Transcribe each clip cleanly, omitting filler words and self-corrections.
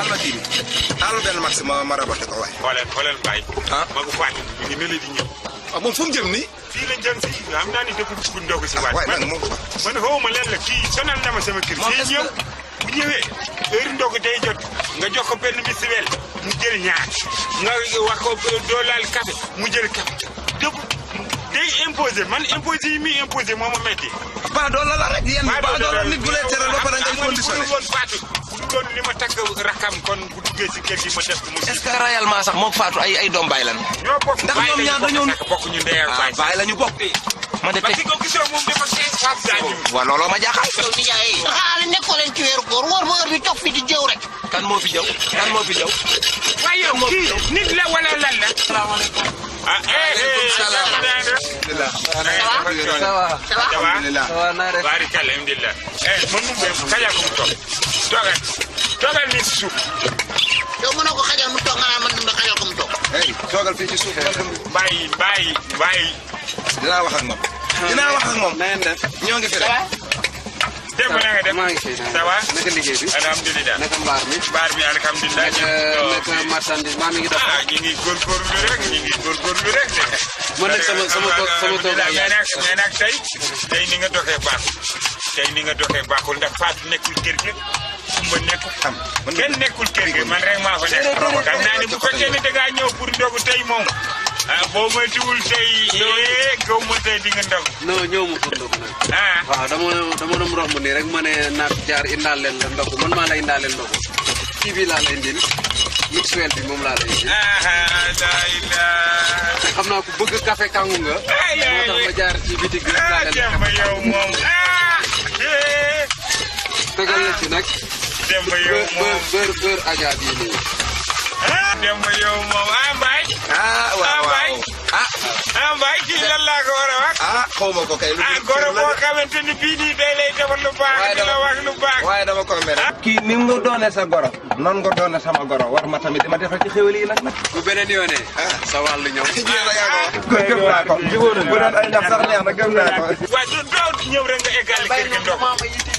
alma kii bi alma benn max ma raboté ko waay. xoolal Mbaye. ah ma ko fàtte ñu ngi nële di ñëw. ah moom fu mu jëm nii. fii la jëm si xam naa ni dëkk bu ndogu si waat. waay nag moom man xawma leen la kii sonal na ma sama kër. moom fii ñëw bu ñëwee heure ndogu day jot nga jox ko benn bisiwel mu jël ñaar nga wax ko doo laal café mu jël café dëpp day imposé man imposé yi muy imposé moo ma métti. ba doon la rek yéen ba doon nit bu lay teral ba pare ngay conditionné. woon Fatou bu doon li ma takk rakam kon bu duggee si kër gi ma def ko mu. est-ce que réellement sax moom Fatou ay doom baay lan. ñoo bokk ndax ñoom ñaar dañoo bokk ñu ndey ak baay. baay la ñu bokk. ma de parce que ko gisoo moom dafa teel Fatou Sadio. waaw looloo ma jaaxal. yow nijaay xaaral nekkoo leen ci weeru góor wóor ba heure bi toog fi di jëw rek. kan moo fi jëw kan moo fi jëw. waaye yow kii nit la wala lan la. salaamaaleykum. ah salaam. alhamdulilah. ça va. alhamdulilah. barikalla alhamdulilah. man mu bee kaja ko mu toog. toogal ni si suuf. yow mënoo ko xajal mu toog nga naan man dama xajal ko mu toog. hey toogal fii ci suuf. bàyyi. dinaa wax ak moom. dinaa wax ak moom. na ngeen def. ñoo ngi fi rek. dégg nga na nga def. maa ngi fi. ça va. naka liggéey bi. alhamdulilah. naka mbaar mi. mbaar mi alhamdulilah. naka marchandise maa mi ngi dox. ñu ngi góorgóorlu rek man nag sama toogaay mais nag tey ni nga doxee baaxul. tey ni nga doxee baaxul ndax Fatou nekkul kër gi. Kumba nekkul xam. kenn nekkul kër gi man rek maa fa nekk. xam naa ni bu fekkee ne da ngaa ñëw pour ndogu tey moom. boo moytuwul tey. gaw ma tey di nga ndog. non ñëw ma pour ndogu nag. waaw dama doon romb nii rek ma ne naat jaar indaal leen la ndogu man maa la indaal leen ndogu. kii bi laa lay indil mixwell bi moom laa lay indil. xam naa ku bëgg café kangu nga. moo tax ma jaar ci bitig bi indaal leen Demba yow moom. tegal la ci nag. Demba yow moom bër aja bii nii. Demba yow moom Mbaye. waaw Mbaye kii lan laa ko war a wax. xaw ma ko kay. goro boo xamante ni bii nii day lay defal lu baax. di la wax lu baax. waaye dama ko mere. kii ni nga doone sa goro. noonu nga doone sama goro war ma tamit dima defal ci xéwal yi nag. bu beneen yoonee. sa wàllu ñëw. gëm naa ko. bu doon ay ndax sax neex na gëm naa ko. waaye doo ñëw rek nga eggali kër gi ndox.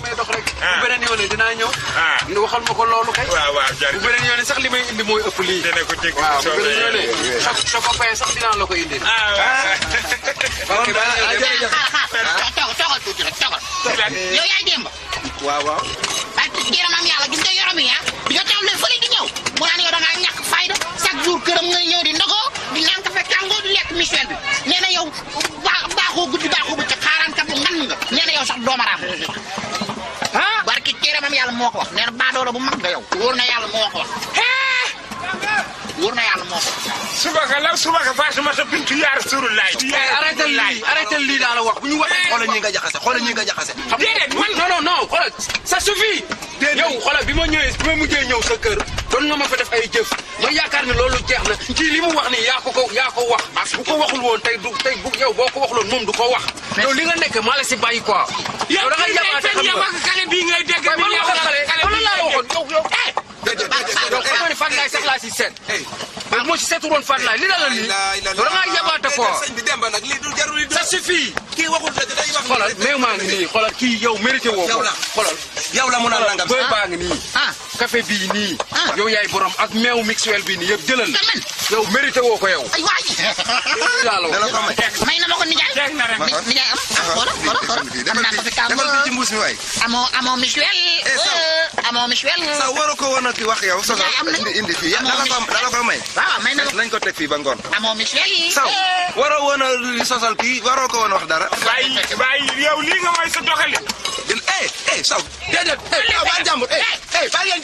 may dox rek. bu beneen yoonee dinaa ñëw. nga waxal ma ko loolu kay. waaw bu beneen yoonee sax li may indi mooy ëpp lii. dina ko dégg waaw bu beneen yoonee. sa copain sax dinaa la ko indil. toogal tuuti rek toogal. yow yaay Demba. waaw. ak yaramam yàlla gis nga yaram yi bi nga tàmbalee fële di ñëw mu naan yow da ngaa ñàkk fayda chaque jour këram nga ñëw di ndogoo di naan café tàngoo di lekk Michel bi nee na yow baaxoo guddi baaxoo bëccëg xaaraan kat bu ngan nga nee na yow sax doomaraam barki yaramam yàlla moo ko wax nee na baadoola bu mag nga yow wóor na yàlla moo ko wax wóor na yàlla moo ko wax. subaka Fatoumata bintu yaa Rasulullah. arrêté lii daal la wax bu ñu waxee. xoolal ñi nga jaxase. déedéet man non xoolal ça suffit. yow xoolal bi ma mujjee ñëw sa kër doon nga ma fa def ay jëf ma yaakaar ne loolu jeex na kii li mu wax nii yaa ko wax bu ko waxul woon tey yow boo ko waxuloon moom du ko wax. yow li nga nekk maa la si bàyyi quoi. yow da ngay yabaate xam nga kale bii ngay dégg bi yow xam nga ne Fatou Laye sax laa si seet. moo si seetu woon Fatou Laye li la nii yow da ngaa yabaate quoi. ça suffit. kii waxul dëgg day wax. xoolal mais maa ngi nii xoolal kii yow mérité woo ko. xoolal yow la mun a nangam. bëy baa ngi nii. café bii nii. yow yaay borom ak meew mixwell bii nii yëpp jëlal. yow mérité woo ko yow. ay waay. may na ma ko nijaay. nijaay am. xoolal am naa ko fi kàmm. defal ci mbuus mi waay. amoo Michel. amoo Michel. sax waroo ko woon a wax yow. indi fii dala ko may. waaw may na ma nañ ko teg fii ba ngoon. amoo Michel. saw waroo woon a sosal kii waroo ko woon wax dara. bàyyi yow lii nga mooy sa doxalin. saw déedéet. ba jàmbur. ba ngeen